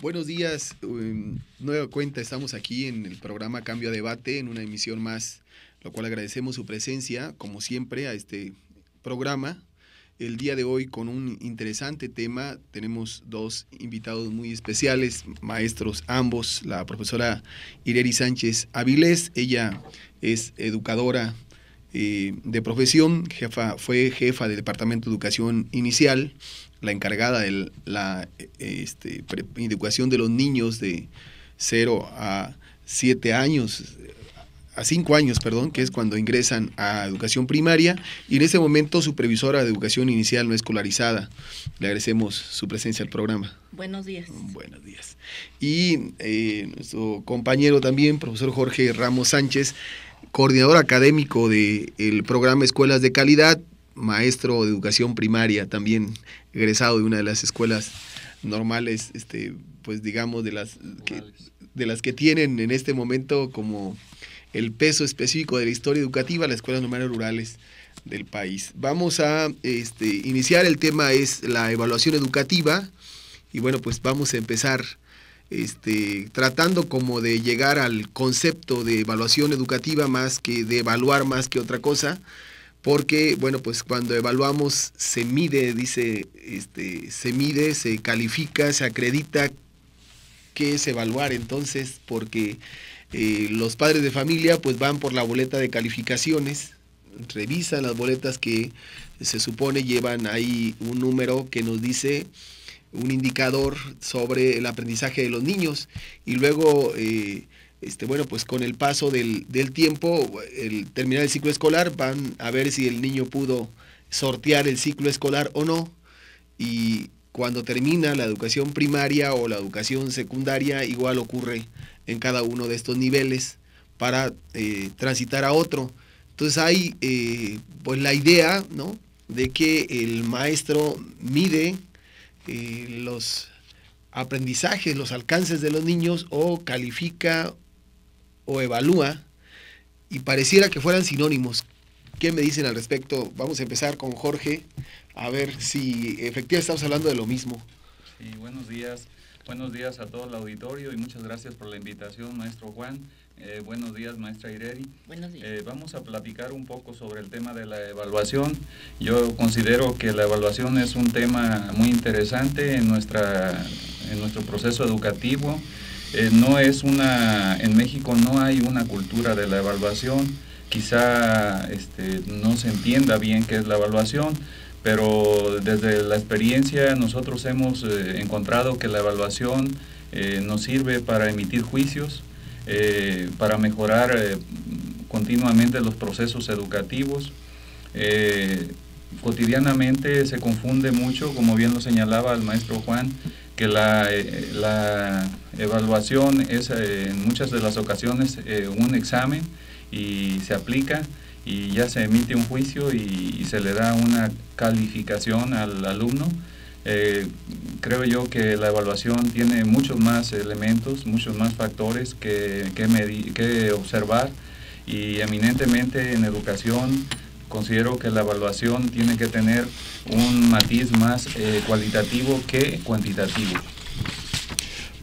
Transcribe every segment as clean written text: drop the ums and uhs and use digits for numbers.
Buenos días, nueva cuenta, estamos aquí en el programa Cambio a Debate, en una emisión más, lo cual agradecemos su presencia, como siempre, a este programa. El día de hoy con un interesante tema, tenemos dos invitados muy especiales, maestros ambos, la profesora Ireri Sánchez Avilés, ella es educadora de profesión, fue jefa del Departamento de Educación Inicial, la encargada de la educación de los niños de 0 a 7 años, a 5 años, perdón, que es cuando ingresan a educación primaria, y en ese momento supervisora de educación inicial no escolarizada. Le agradecemos su presencia al programa. Buenos días. Buenos días. Y nuestro compañero también, profesor Jorge Ramos Sánchez, coordinador académico del programa Escuelas de Calidad, maestro de educación primaria, también egresado de una de las escuelas normales, pues digamos de las que tienen en este momento como el peso específico de la historia educativa, las escuelas normales rurales del país. Vamos a iniciar, el tema es la evaluación educativa, y bueno, pues vamos a empezar tratando como de llegar al concepto de evaluación educativa más que de evaluar más que otra cosa, porque, bueno, pues cuando evaluamos se mide, se mide, se califica, se acredita. ¿Qué es evaluar entonces? Porque los padres de familia pues van por la boleta de calificaciones, revisan las boletas que se supone llevan ahí un número que nos dice un indicador sobre el aprendizaje de los niños, y luego bueno, pues con el paso del tiempo, el terminar el ciclo escolar, van a ver si el niño pudo sortear el ciclo escolar o no, y cuando termina la educación primaria o la educación secundaria, igual ocurre en cada uno de estos niveles para transitar a otro. Entonces hay pues la idea, ¿no?, de que el maestro mide los aprendizajes, los alcances de los niños, o califica o evalúa, y pareciera que fueran sinónimos. ¿Qué me dicen al respecto? Vamos a empezar con Jorge, a ver si efectivamente estamos hablando de lo mismo. Sí, buenos días. Buenos días a todo el auditorio y muchas gracias por la invitación, maestro Juan. Buenos días, maestra Ireri. Buenos días. Vamos a platicar un poco sobre el tema de la evaluación. Yo considero que la evaluación es un tema muy interesante en nuestro proceso educativo. En México no hay una cultura de la evaluación. Quizá no se entienda bien qué es la evaluación, pero desde la experiencia nosotros hemos encontrado que la evaluación nos sirve para emitir juicios, para mejorar continuamente los procesos educativos. Cotidianamente se confunde mucho, como bien lo señalaba el maestro Juan, que la evaluación es en muchas de las ocasiones un examen y se aplica y ya se emite un juicio y se le da una calificación al alumno. Creo yo que la evaluación tiene muchos más elementos, muchos más factores que observar, y eminentemente en educación considero que la evaluación tiene que tener un matiz más cualitativo que cuantitativo.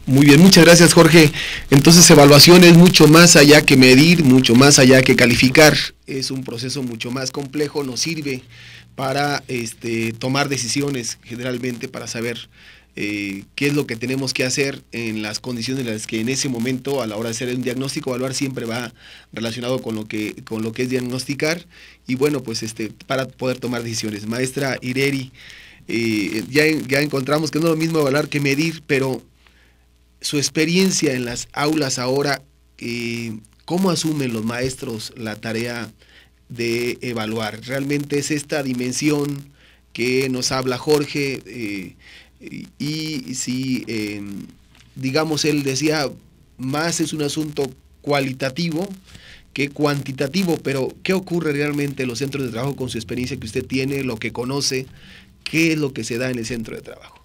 Muy bien, muchas gracias, Jorge. Entonces, evaluación es mucho más allá que medir, mucho más allá que calificar. Es un proceso mucho más complejo, nos sirve para tomar decisiones, generalmente para saber qué es lo que tenemos que hacer en las condiciones en las que en ese momento, a la hora de hacer un diagnóstico, evaluar siempre va relacionado con lo que es diagnosticar, y bueno, pues para poder tomar decisiones. Maestra Ireri, ya encontramos que no es lo mismo evaluar que medir, pero su experiencia en las aulas ahora, ¿cómo asumen los maestros la tarea de evaluar? ¿Realmente es esta dimensión que nos habla Jorge? Y si, digamos, él decía, más es un asunto cualitativo que cuantitativo, pero ¿qué ocurre realmente en los centros de trabajo con su experiencia que usted tiene, lo que conoce? ¿Qué es lo que se da en el centro de trabajo?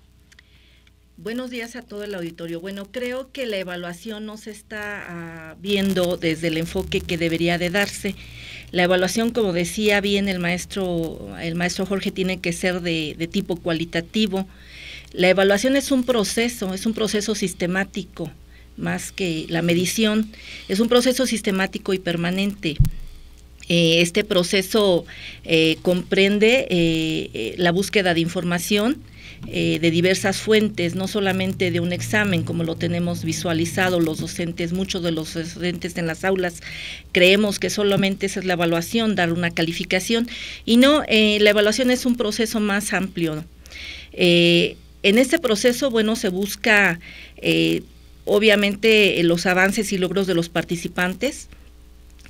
Buenos días a todo el auditorio. Bueno, creo que la evaluación no se está viendo desde el enfoque que debería de darse. La evaluación, como decía bien el maestro Jorge, tiene que ser de tipo cualitativo. La evaluación es un proceso sistemático, más que la medición, es un proceso sistemático y permanente. Este proceso comprende la búsqueda de información de diversas fuentes, no solamente de un examen, como lo tenemos visualizado los docentes. Muchos de los docentes en las aulas creemos que solamente esa es la evaluación, dar una calificación, y no, la evaluación es un proceso más amplio. En este proceso, bueno, se busca obviamente los avances y logros de los participantes,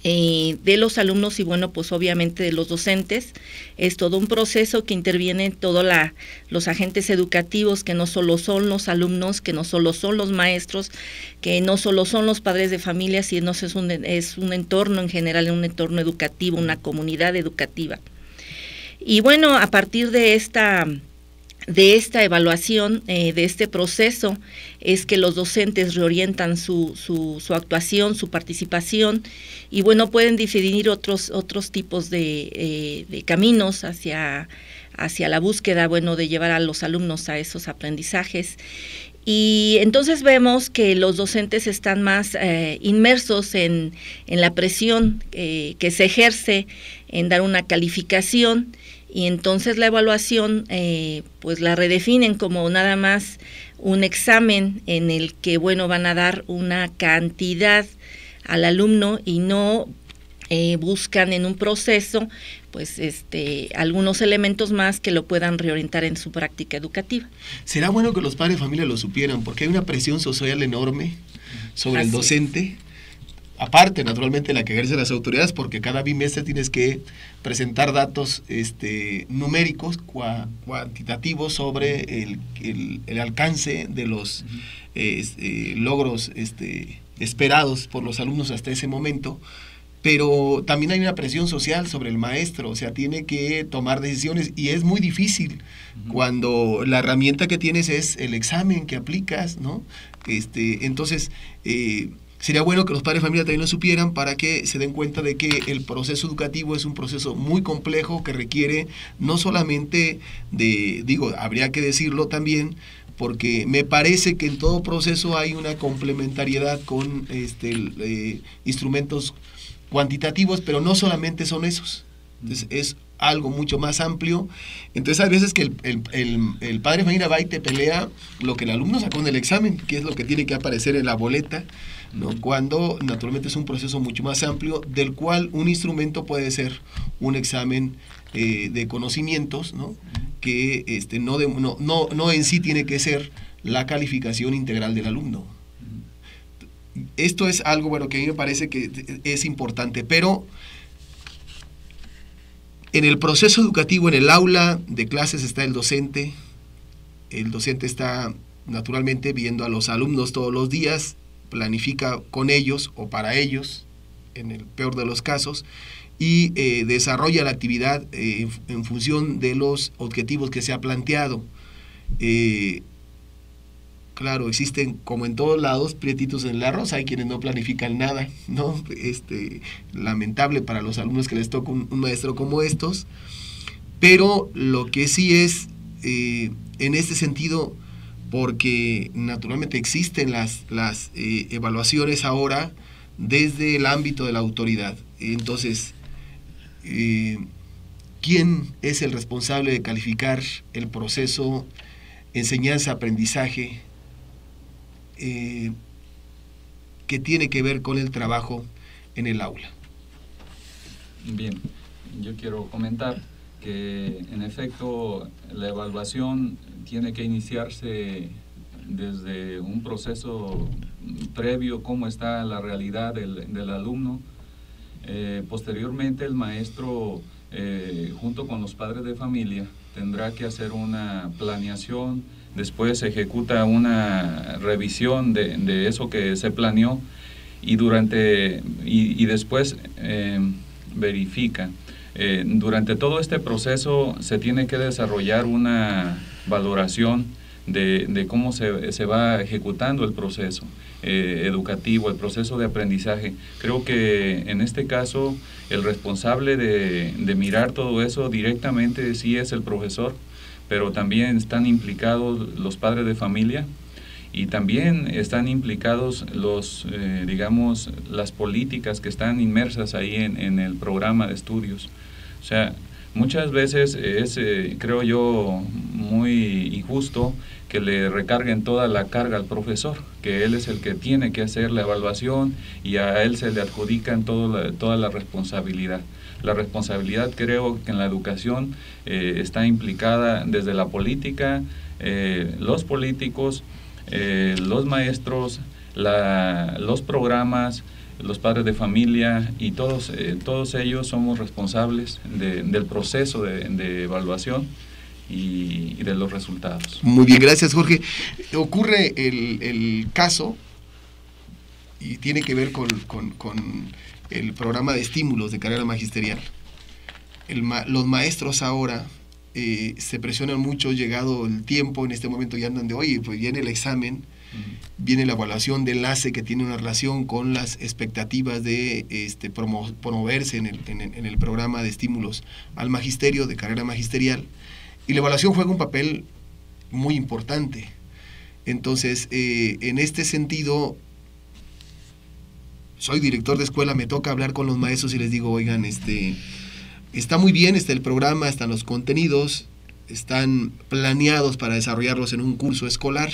de los alumnos y bueno, pues obviamente de los docentes. Es todo un proceso que intervienen todos los agentes educativos, que no solo son los alumnos, que no solo son los maestros, que no solo son los padres de familia, sino es un entorno en general, un entorno educativo, una comunidad educativa. Y bueno, a partir de esta evaluación, de este proceso, es que los docentes reorientan su actuación, su participación, y bueno, pueden definir otros tipos de caminos hacia la búsqueda, bueno, de llevar a los alumnos a esos aprendizajes. Y entonces vemos que los docentes están más inmersos en la presión que se ejerce en dar una calificación, y entonces la evaluación pues la redefinen como nada más un examen en el que, bueno, van a dar una cantidad al alumno y no buscan en un proceso pues algunos elementos más que lo puedan reorientar en su práctica educativa. Será bueno que los padres de familia lo supieran, porque hay una presión social enorme sobre el docente. Aparte, naturalmente, la que ejercen las autoridades, porque cada bimestre tienes que presentar datos numéricos, cuantitativos sobre el alcance de los logros esperados por los alumnos hasta ese momento. Pero también hay una presión social sobre el maestro, o sea, tiene que tomar decisiones, y es muy difícil cuando la herramienta que tienes es el examen que aplicas, ¿no? Entonces, sería bueno que los padres de familia también lo supieran, para que se den cuenta de que el proceso educativo es un proceso muy complejo que requiere no solamente habría que decirlo también, porque me parece que en todo proceso hay una complementariedad con instrumentos cuantitativos, pero no solamente son esos. Entonces, es algo mucho más amplio. Entonces, hay veces que el padre de familia va y te pelea lo que el alumno sacó en el examen, que es lo que tiene que aparecer en la boleta, ¿no? Cuando naturalmente es un proceso mucho más amplio, del cual un instrumento puede ser un examen de conocimientos, ¿no? Que no en sí tiene que ser la calificación integral del alumno. Esto es algo, bueno, que a mí me parece que es importante, pero en el proceso educativo, en el aula de clases está el docente. El docente está naturalmente viendo a los alumnos todos los días, planifica con ellos o para ellos, en el peor de los casos, y desarrolla la actividad en función de los objetivos que se ha planteado. Claro, existen, como en todos lados, prietitos en el arroz. Hay quienes no planifican nada, ¿no? Lamentable para los alumnos que les toca un maestro como estos, pero lo que sí es, en este sentido, porque naturalmente existen las evaluaciones ahora desde el ámbito de la autoridad. Entonces, ¿quién es el responsable de calificar el proceso enseñanza-aprendizaje que tiene que ver con el trabajo en el aula? Bien, yo quiero comentar que en efecto la evaluación tiene que iniciarse desde un proceso previo, cómo está la realidad del alumno. Posteriormente el maestro, junto con los padres de familia, tendrá que hacer una planeación, después ejecuta una revisión de eso que se planeó, y después verifica. Durante todo este proceso se tiene que desarrollar una valoración de cómo se va ejecutando el proceso educativo, el proceso de aprendizaje. Creo que en este caso el responsable de mirar todo eso directamente sí es el profesor, pero también están implicados los padres de familia y también están implicados digamos, las políticas que están inmersas ahí en el programa de estudios. O sea, muchas veces es, creo yo, muy injusto que le recarguen toda la carga al profesor, que él es el que tiene que hacer la evaluación y a él se le adjudican toda la responsabilidad. La responsabilidad, creo que en la educación está implicada desde la política, los políticos, los maestros, los programas, los padres de familia y todos ellos somos responsables del proceso de evaluación y de los resultados. Muy bien, gracias, Jorge. Ocurre el caso y tiene que ver con el programa de estímulos de carrera magisterial. Los maestros ahora se presionan mucho, llegado el tiempo, en este momento ya andan de, oye, pues viene el examen, viene la evaluación de enlace que tiene una relación con las expectativas de promoverse en el programa de estímulos al magisterio, de carrera magisterial, y la evaluación juega un papel muy importante. Entonces, en este sentido, soy director de escuela, me toca hablar con los maestros y les digo, oigan, está muy bien, está el programa, están los contenidos, están planeados para desarrollarlos en un curso escolar,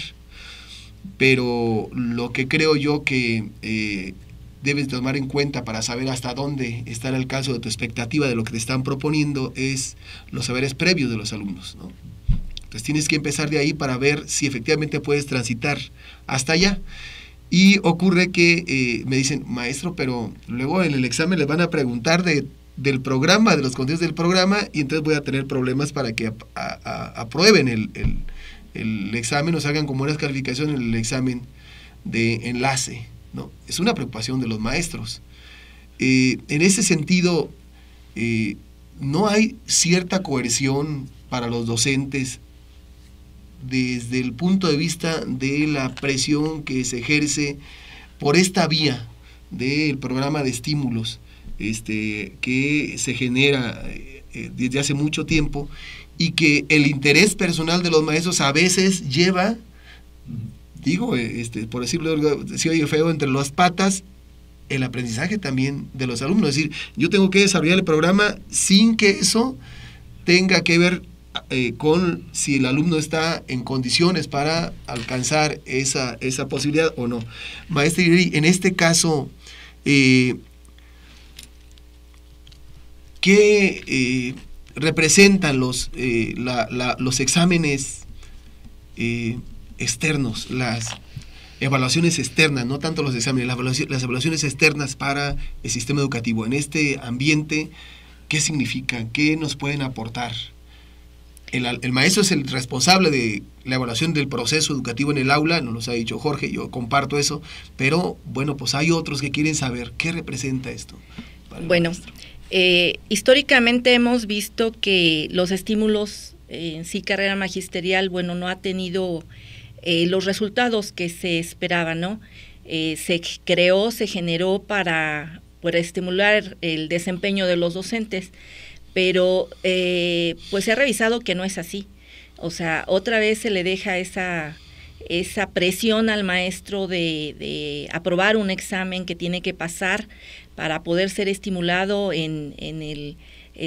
pero lo que creo yo que debes tomar en cuenta para saber hasta dónde está el alcance de tu expectativa de lo que te están proponiendo es los saberes previos de los alumnos, ¿no? Entonces tienes que empezar de ahí para ver si efectivamente puedes transitar hasta allá. Y ocurre que me dicen, maestro, pero luego en el examen les van a preguntar del programa, de los contenidos del programa, y entonces voy a tener problemas para que aprueben el examen o salgan con buenas calificaciones en el examen de enlace, ¿no? Es una preocupación de los maestros. En ese sentido, no hay cierta coerción para los docentes desde el punto de vista de la presión que se ejerce por esta vía del programa de estímulos que se genera desde hace mucho tiempo, y que el interés personal de los maestros a veces lleva, digo, por decirlo, si oye feo, entre las patas, el aprendizaje también de los alumnos. Es decir, yo tengo que desarrollar el programa sin que eso tenga que ver con si el alumno está en condiciones para alcanzar esa posibilidad o no. Maestra Ireri, en este caso, ¿qué representan los exámenes externos, las evaluaciones externas, no tanto los exámenes, las evaluaciones externas para el sistema educativo? En este ambiente, ¿qué significan? ¿Qué nos pueden aportar? El maestro es el responsable de la evaluación del proceso educativo en el aula, nos los ha dicho Jorge, yo comparto eso, pero bueno, pues hay otros que quieren saber qué representa esto. Bueno, históricamente hemos visto que los estímulos en sí, carrera magisterial, bueno, no ha tenido los resultados que se esperaban, ¿no? Se generó para estimular el desempeño de los docentes, pero pues se ha revisado que no es así. O sea, otra vez se le deja esa presión al maestro de aprobar un examen que tiene que pasar para poder ser estimulado en el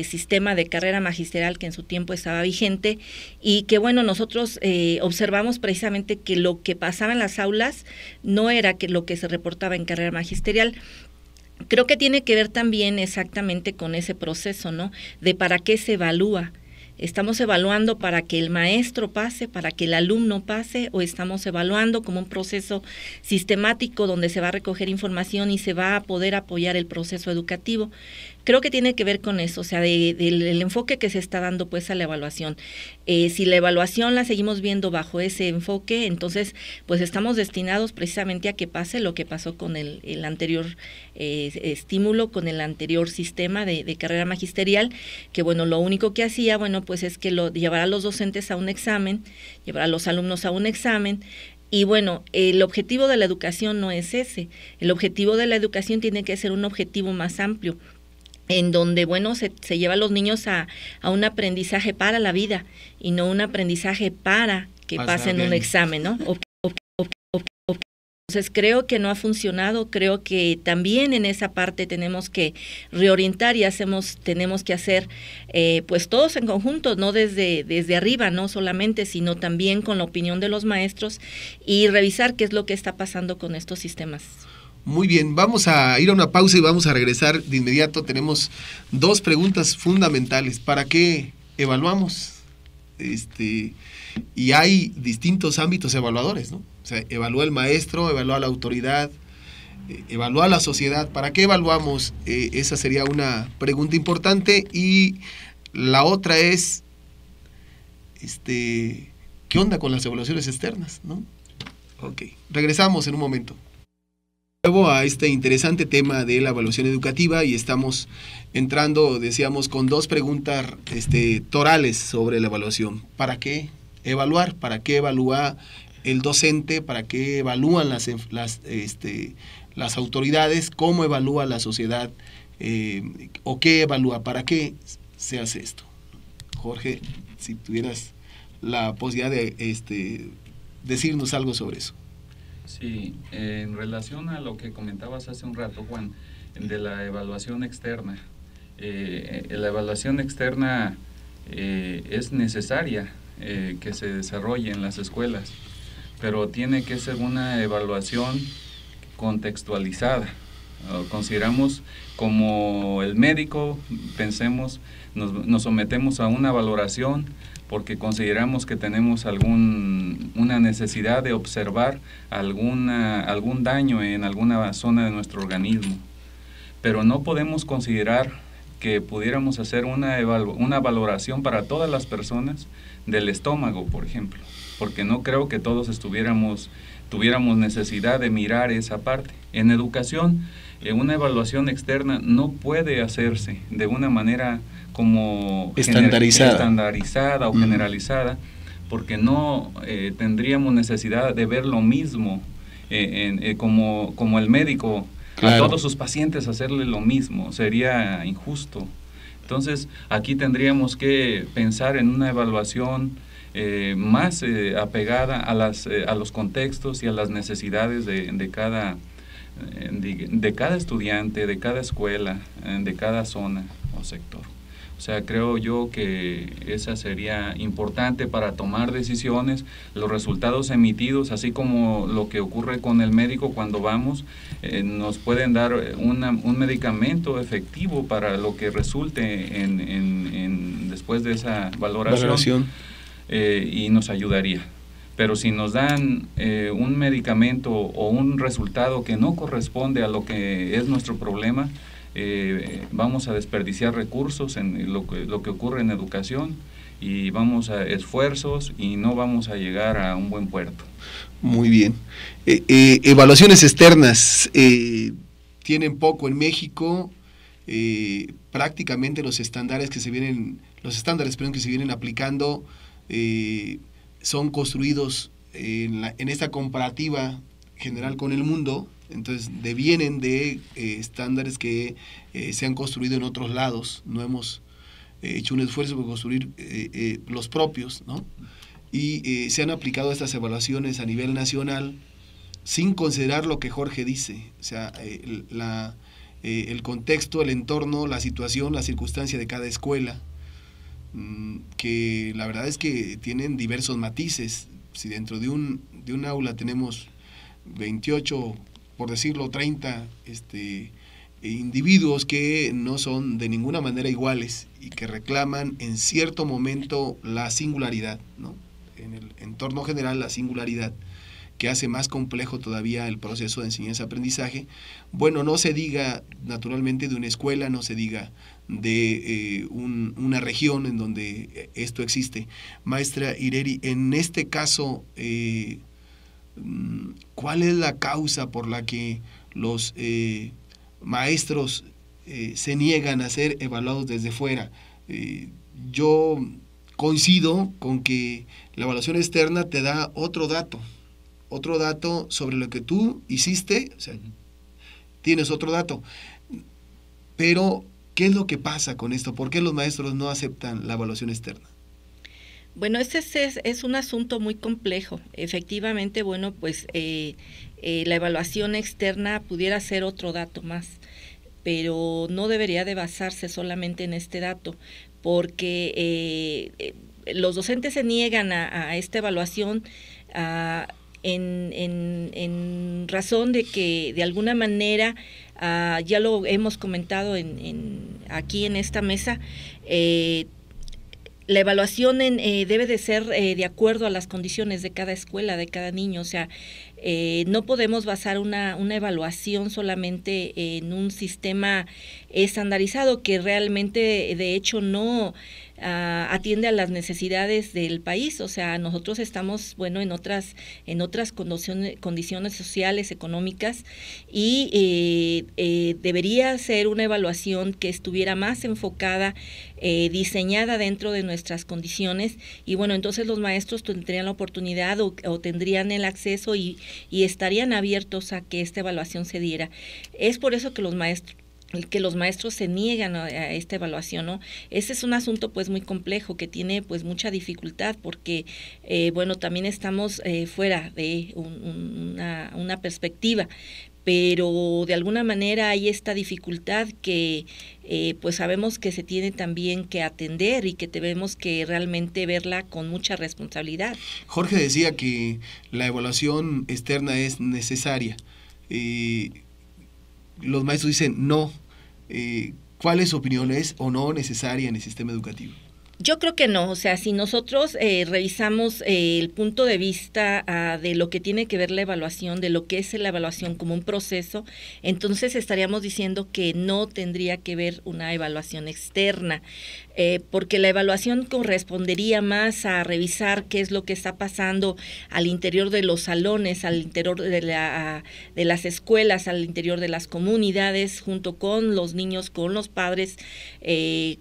sistema de carrera magisterial que en su tiempo estaba vigente, y que bueno, nosotros observamos precisamente que lo que pasaba en las aulas no era lo que se reportaba en carrera magisterial. Creo que tiene que ver también exactamente con ese proceso, ¿no? De para qué se evalúa. ¿Estamos evaluando para que el maestro pase, para que el alumno pase, o estamos evaluando como un proceso sistemático donde se va a recoger información y se va a poder apoyar el proceso educativo? Creo que tiene que ver con eso, o sea, del enfoque que se está dando pues a la evaluación. Si la evaluación la seguimos viendo bajo ese enfoque, entonces pues estamos destinados precisamente a que pase lo que pasó con el anterior estímulo, con el anterior sistema de carrera magisterial, que bueno, lo único que hacía, bueno, pues es que llevar a los docentes a un examen, llevar a los alumnos a un examen. Y bueno, el objetivo de la educación no es ese. El objetivo de la educación tiene que ser un objetivo más amplio. en donde, bueno, se lleva a los niños a un aprendizaje para la vida y no un aprendizaje para que pasen un examen, ¿no? Entonces creo que no ha funcionado, creo que también en esa parte tenemos que reorientar y tenemos que hacer pues todos en conjunto, no desde arriba, no solamente, sino también con la opinión de los maestros y revisar qué es lo que está pasando con estos sistemas. Muy bien, vamos a ir a una pausa y vamos a regresar de inmediato. Tenemos 2 preguntas fundamentales. ¿Para qué evaluamos? Y hay distintos ámbitos evaluadores, ¿no? O sea, evalúa el maestro, evalúa la autoridad, evalúa la sociedad. ¿Para qué evaluamos? Esa sería una pregunta importante. Y la otra es, ¿qué onda con las evaluaciones externas, no? Ok, regresamos en un momento. Luego a este interesante tema de la evaluación educativa y estamos entrando, decíamos, con 2 preguntas torales sobre la evaluación. ¿Para qué evaluar? ¿Para qué evalúa el docente? ¿Para qué evalúan las autoridades? ¿Cómo evalúa la sociedad? ¿O qué evalúa? ¿Para qué se hace esto? Jorge, si tuvieras la posibilidad de decirnos algo sobre eso. Sí, en relación a lo que comentabas hace un rato, Juan, de la evaluación externa. La evaluación externa es necesaria que se desarrolle en las escuelas, pero tiene que ser una evaluación contextualizada. Consideramos como el médico, pensemos, nos sometemos a una valoración porque consideramos que tenemos una necesidad de observar algún daño en alguna zona de nuestro organismo. Pero no podemos considerar que pudiéramos hacer una valoración para todas las personas del estómago, por ejemplo, porque no creo que todos tuviéramos necesidad de mirar esa parte. En educación, una evaluación externa no puede hacerse de una manera como estandarizada o generalizada, porque no tendríamos necesidad de ver lo mismo como el médico, claro, a todos sus pacientes hacerle lo mismo, sería injusto. Entonces aquí tendríamos que pensar en una evaluación más apegada a los contextos y a las necesidades de cada estudiante, de cada escuela, de cada zona o sector. O sea, creo yo que esa sería importante para tomar decisiones. Los resultados emitidos, así como lo que ocurre con el médico cuando vamos, nos pueden dar un medicamento efectivo para lo que resulte después de esa valoración. Y nos ayudaría. Pero si nos dan un medicamento o un resultado que no corresponde a lo que es nuestro problema, vamos a desperdiciar recursos en lo que ocurre en educación y vamos a esfuerzos y no vamos a llegar a un buen puerto. Muy bien. Evaluaciones externas tienen poco en México. Prácticamente los estándares que se vienen aplicando son construidos en esta comparativa general con el mundo. Entonces devienen de estándares que se han construido en otros lados. No hemos hecho un esfuerzo por construir los propios, ¿no? Y se han aplicado estas evaluaciones a nivel nacional sin considerar lo que Jorge dice, o sea, el contexto, el entorno, la situación, la circunstancia de cada escuela, que la verdad es que tienen diversos matices. Si dentro de un aula tenemos 28, por decirlo, 30 individuos que no son de ninguna manera iguales y que reclaman en cierto momento la singularidad, ¿no? En el entorno general, la singularidad, que hace más complejo todavía el proceso de enseñanza-aprendizaje. Bueno, no se diga naturalmente de una escuela, no se diga de una región en donde esto existe. Maestra Ireri, en este caso, ¿cuál es la causa por la que los maestros se niegan a ser evaluados desde fuera? Yo coincido con que la evaluación externa te da otro dato sobre lo que tú hiciste, o sea, tienes otro dato, pero ¿Qué es lo que pasa con esto? ¿Por qué los maestros no aceptan la evaluación externa? Bueno, ese es un asunto muy complejo. Efectivamente, bueno, pues la evaluación externa pudiera ser otro dato más, pero no debería de basarse solamente en este dato, porque los docentes se niegan a esta evaluación en razón de que de alguna manera, ya lo hemos comentado aquí en esta mesa, la evaluación debe de ser de acuerdo a las condiciones de cada escuela, de cada niño. O sea, no podemos basar una evaluación solamente en un sistema estandarizado que realmente, de hecho, no atiende a las necesidades del país. O sea, nosotros estamos, bueno, en otras condiciones sociales, económicas, y debería ser una evaluación que estuviera más enfocada, diseñada dentro de nuestras condiciones, y bueno, entonces los maestros tendrían la oportunidad o tendrían el acceso y estarían abiertos a que esta evaluación se diera. Es por eso que los maestros se niegan a esta evaluación, ¿no? Ese es un asunto pues muy complejo que tiene pues mucha dificultad, porque bueno, también estamos fuera de una perspectiva, pero de alguna manera hay esta dificultad que pues sabemos que se tiene también que atender y que tenemos que realmente verla con mucha responsabilidad. Jorge decía que la evaluación externa es necesaria. Los maestros dicen no. ¿Cuál es su opinión? ¿Es o no necesaria en el sistema educativo? Yo creo que no. O sea, si nosotros revisamos el punto de vista de lo que tiene que ver la evaluación, de lo que es la evaluación como un proceso, entonces estaríamos diciendo que no tendría que ver una evaluación externa, porque la evaluación correspondería más a revisar qué es lo que está pasando al interior de los salones, al interior de las escuelas, al interior de las comunidades, junto con los niños, con los padres,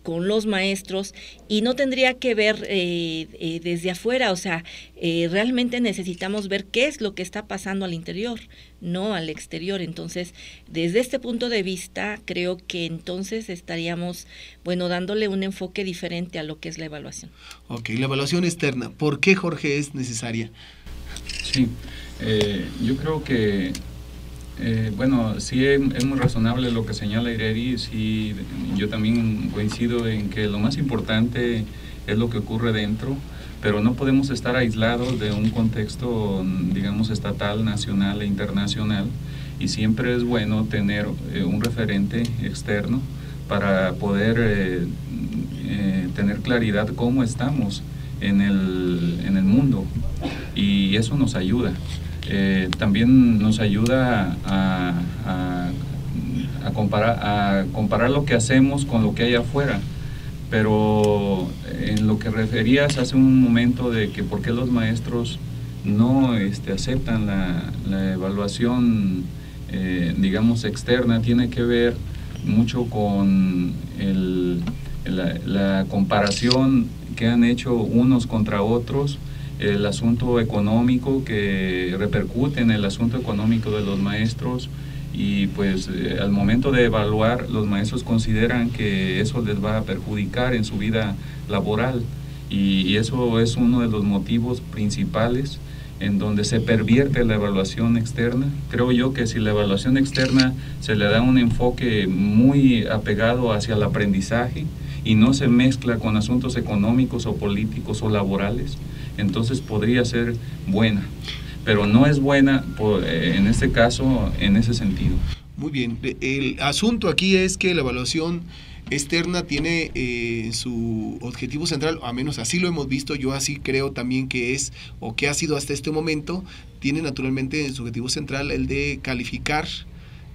con los maestros, y no tendría que ver desde afuera. O sea, realmente necesitamos ver qué es lo que está pasando al interior, no al exterior. Entonces, desde este punto de vista, creo que entonces estaríamos, bueno, dándole un enfoque diferente a lo que es la evaluación. Ok, la evaluación externa, ¿por qué, Jorge, es necesaria? Sí, yo creo que bueno, sí es muy razonable lo que señala Ireri. Sí, yo también coincido en que lo más importante es lo que ocurre dentro, pero no podemos estar aislados de un contexto, digamos, estatal, nacional e internacional, y siempre es bueno tener un referente externo para poder tener claridad cómo estamos en el mundo, y eso nos ayuda. También nos ayuda a comparar lo que hacemos con lo que hay afuera. Pero en lo que referías hace un momento de que por qué los maestros no aceptan la evaluación, digamos, externa, tiene que ver mucho con la comparación que han hecho unos contra otros, el asunto económico que repercute en el asunto económico de los maestros, y pues al momento de evaluar, los maestros consideran que eso les va a perjudicar en su vida laboral, y eso es uno de los motivos principales en donde se pervierte la evaluación externa. Creo yo que si la evaluación externa se le da un enfoque muy apegado hacia el aprendizaje y no se mezcla con asuntos económicos o políticos o laborales, entonces podría ser buena, pero no es buena en este caso, en ese sentido. Muy bien, el asunto aquí es que la evaluación externa tiene su objetivo central, o al menos así lo hemos visto, yo así creo también que es, o que ha sido hasta este momento, tiene naturalmente en su objetivo central el de calificar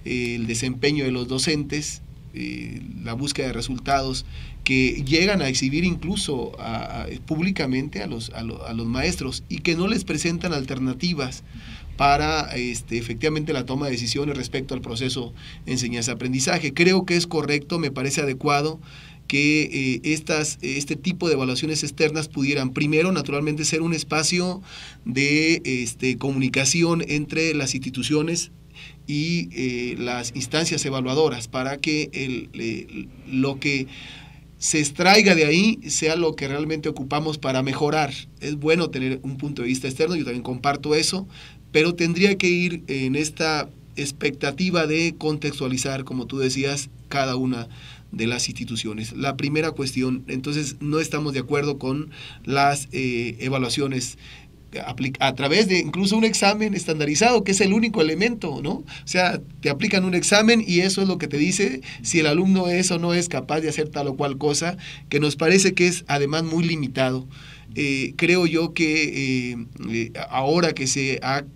el desempeño de los docentes, la búsqueda de resultados que llegan a exhibir incluso públicamente a los maestros, y que no les presentan alternativas para efectivamente la toma de decisiones respecto al proceso de enseñanza-aprendizaje. Creo que es correcto, me parece adecuado que este tipo de evaluaciones externas pudieran primero naturalmente ser un espacio de comunicación entre las instituciones y las instancias evaluadoras para que lo que se extraiga de ahí sea lo que realmente ocupamos para mejorar. Es bueno tener un punto de vista externo, yo también comparto eso, pero tendría que ir en esta expectativa de contextualizar, como tú decías, cada una de las instituciones. La primera cuestión, entonces no estamos de acuerdo con las evaluaciones a través de incluso un examen estandarizado, que es el único elemento, ¿no? O sea, te aplican un examen y eso es lo que te dice si el alumno es o no es capaz de hacer tal o cual cosa, que nos parece que es además muy limitado. Creo yo que ahora que se ha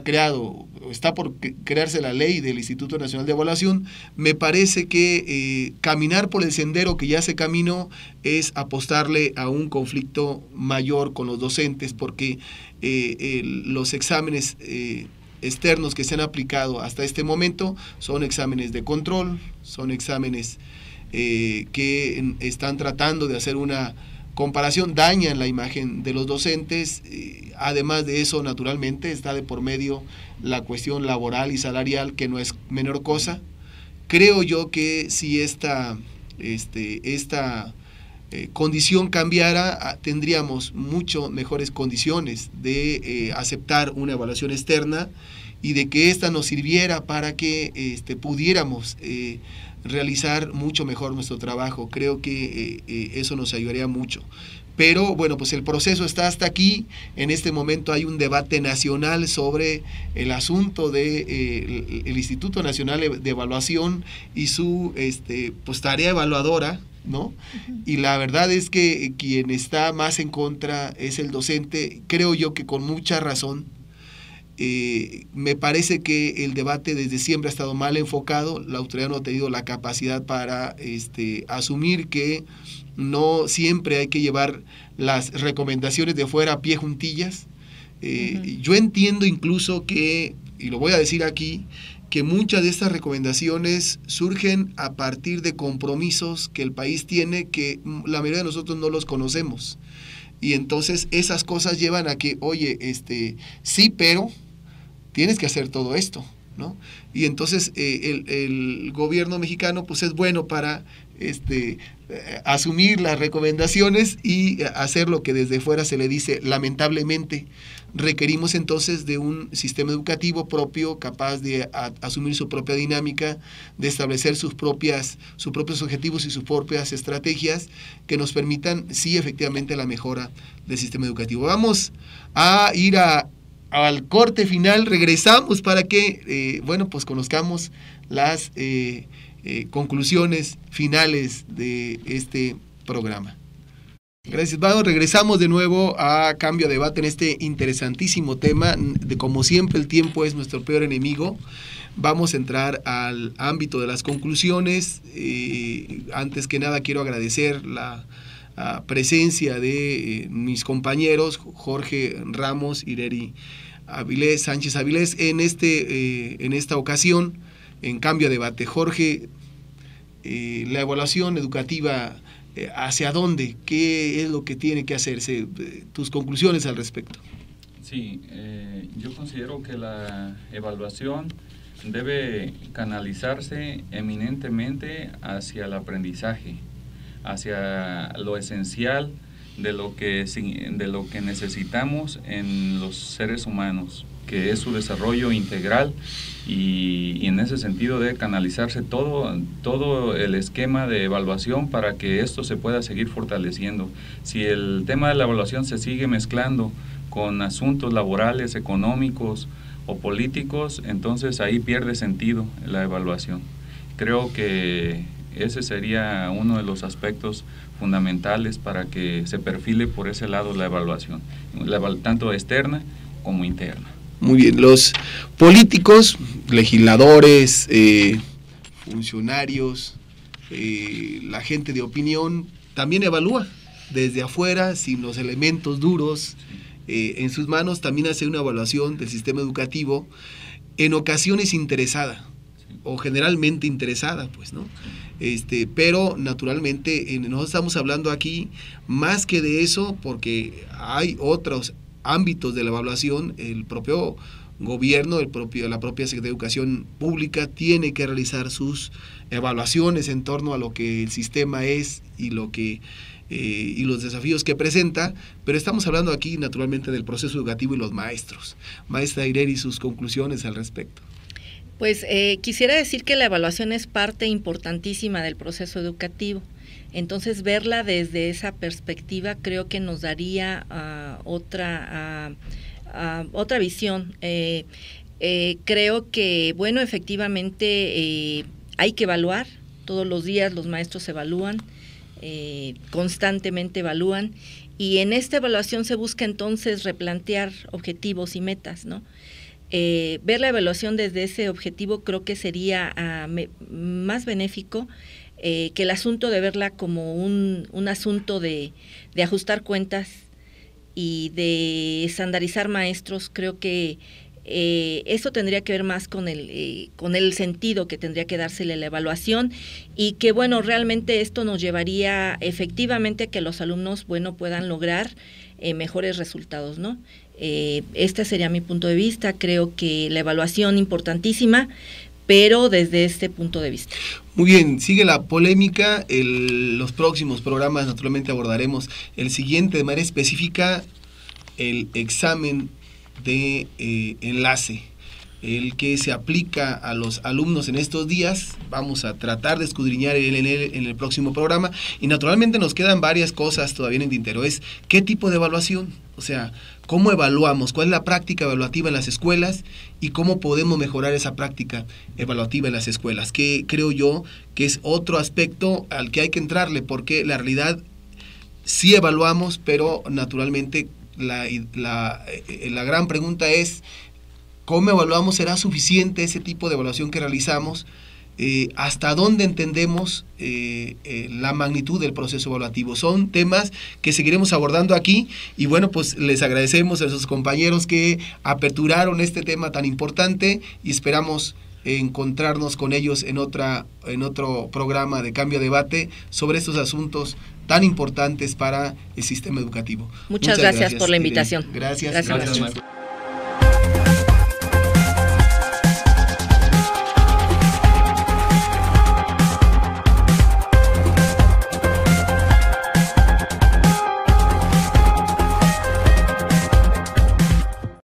creado, está por crearse la ley del Instituto Nacional de Evaluación, me parece que caminar por el sendero que ya se caminó es apostarle a un conflicto mayor con los docentes, porque los exámenes externos que se han aplicado hasta este momento son exámenes de control, son exámenes que están tratando de hacer una comparación, dañan la imagen de los docentes. Además de eso, naturalmente, está de por medio la cuestión laboral y salarial, que no es menor cosa. Creo yo que si esta condición cambiara, tendríamos mucho mejores condiciones de aceptar una evaluación externa y de que ésta nos sirviera para que pudiéramos realizar mucho mejor nuestro trabajo. Creo que eso nos ayudaría mucho. Pero bueno, pues el proceso está hasta aquí. En este momento hay un debate nacional sobre el asunto de el Instituto Nacional de Evaluación y su pues tarea evaluadora, ¿no? Y la verdad es que quien está más en contra es el docente, creo yo que con mucha razón. Me parece que el debate desde siempre ha estado mal enfocado. La autoridad no ha tenido la capacidad para asumir que no siempre hay que llevar las recomendaciones de fuera a pie juntillas. Yo entiendo incluso que, y lo voy a decir aquí, que muchas de estas recomendaciones surgen a partir de compromisos que el país tiene, que la mayoría de nosotros no los conocemos. Y entonces esas cosas llevan a que, oye, sí, pero tienes que hacer todo esto, ¿no? Y entonces el gobierno mexicano pues es bueno para asumir las recomendaciones y hacer lo que desde fuera se le dice. Lamentablemente requerimos entonces de un sistema educativo propio, capaz de asumir su propia dinámica, de establecer sus propios objetivos y sus propias estrategias que nos permitan, sí, efectivamente, la mejora del sistema educativo. Vamos a ir al corte final, regresamos para que, pues conozcamos las conclusiones finales de este programa. Gracias, vamos, regresamos de nuevo a Cambio a Debate en este interesantísimo tema. Como siempre, el tiempo es nuestro peor enemigo. Vamos a entrar al ámbito de las conclusiones. Antes que nada, quiero agradecer la presencia de mis compañeros Jorge Ramos, Ireri Sánchez Avilés en esta ocasión en Cambio a Debate. Jorge, la evaluación educativa, ¿hacia dónde? ¿Qué es lo que tiene que hacerse? Tus conclusiones al respecto. Sí, yo considero que la evaluación debe canalizarse eminentemente hacia el aprendizaje, hacia lo esencial de lo que necesitamos en los seres humanos, que es su desarrollo integral, y en ese sentido debe canalizarse todo el esquema de evaluación para que esto se pueda seguir fortaleciendo. Si el tema de la evaluación se sigue mezclando con asuntos laborales, económicos o políticos, entonces ahí pierde sentido la evaluación. Creo que ese sería uno de los aspectos fundamentales para que se perfile por ese lado la evaluación, tanto externa como interna. Muy bien, los políticos, legisladores, funcionarios, la gente de opinión también evalúa desde afuera, sin los elementos duros en sus manos. También hace una evaluación del sistema educativo, en ocasiones interesada, o generalmente interesada, pues, ¿no? Pero naturalmente nosotros estamos hablando aquí más que de eso, porque hay otros ámbitos de la evaluación. El propio gobierno, la propia Secretaría de Educación Pública tiene que realizar sus evaluaciones en torno a lo que el sistema es y los desafíos que presenta, pero estamos hablando aquí naturalmente del proceso educativo y los maestros. Maestra Ireri, sus conclusiones al respecto. Pues quisiera decir que la evaluación es parte importantísima del proceso educativo. Entonces, verla desde esa perspectiva creo que nos daría otra visión. Creo que, bueno, efectivamente hay que evaluar. Todos los días los maestros evalúan, constantemente evalúan, y en esta evaluación se busca entonces replantear objetivos y metas, ¿no? Ver la evaluación desde ese objetivo creo que sería más benéfico que el asunto de verla como un asunto de ajustar cuentas y de estandarizar maestros. Creo que eso tendría que ver más con el sentido que tendría que dársele la evaluación, y que, bueno, realmente esto nos llevaría efectivamente a que los alumnos, bueno, puedan lograr mejores resultados, ¿no? Este sería mi punto de vista. Creo que la evaluación importantísima, pero desde este punto de vista. Muy bien, sigue la polémica. Los próximos programas naturalmente abordaremos el siguiente, de manera específica, el examen de enlace, el que se aplica a los alumnos en estos días. Vamos a tratar de escudriñar en el próximo programa, y naturalmente nos quedan varias cosas todavía en el tintero. Es ¿qué tipo de evaluación? O sea, ¿cómo evaluamos? ¿Cuál es la práctica evaluativa en las escuelas? ¿Y cómo podemos mejorar esa práctica evaluativa en las escuelas? Que creo yo que es otro aspecto al que hay que entrarle, porque la realidad sí evaluamos, pero naturalmente la gran pregunta es ¿cómo evaluamos? ¿Será suficiente ese tipo de evaluación que realizamos? ¿Hasta dónde entendemos la magnitud del proceso evaluativo? Son temas que seguiremos abordando aquí, y bueno, pues les agradecemos a sus compañeros que aperturaron este tema tan importante, y esperamos encontrarnos con ellos en otro programa de Cambio a Debate sobre estos asuntos tan importantes para el sistema educativo. Muchas gracias por la invitación. Gracias. Gracias.